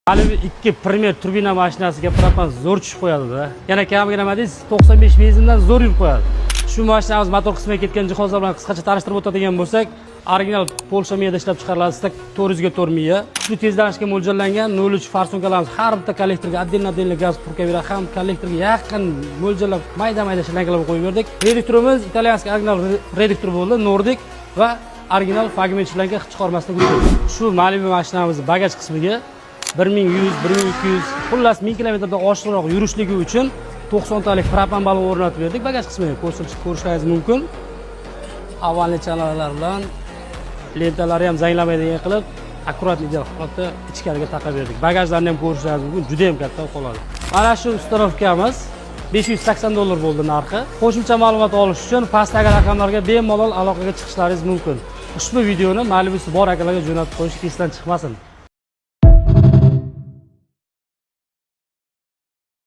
Malibu 2 Premier turbina mashinasiga propan zo'r tushib qo'yadi-da. Yana kamgina nima deysiz, 95 benzindan zo'r yurib qo'yadi. Shu mashinamiz motor qismiga ketgan jihozlar bilan qisqacha tanishtirib o'tadigan bo'lsak, original Polsha miyada ishlab chiqariladi, stak 400 ga 4 miya. Kuchli tezlanishga mo'ljallangan 0.3 farsonkalarimiz har bitta kollektorga отдельно gaz purkavera ham kollektorga yaqin mo'ljallab mayda-mayda shlankalar qo'yib berdik. Reduktorimiz italyanskiy original reduktor bo'ldi, Nordic va original fragment shlanka chiqarmasdan yuradi. Shu Malibu mashinamiz bagaj qismiga 1100, 1200, xullas 1000 kilometrdan oshiqroq yurishligi uchun 90 talik propan balon o'rnatib berdik. Bagaj qismiga ko'rishingiz mumkin. Avvalgi chanalar bilan lentalari ham zanglamaydigan qilib, akkurat ideal holatda ichkariga taqib berdik. Bagajlarni ham ko'rishingiz mumkin, juda ham katta qoladi. Mana shu ustanovkamiz $580 bo'ldi narxi. Qo'shimcha ma'lumot olish uchun pastdagi raqamlarga bemalol aloqaga chiqishlaringiz mumkin. Ushbu videoni Malibu'si bor akalarga jo'natib qo'yish esdan chiqmasin.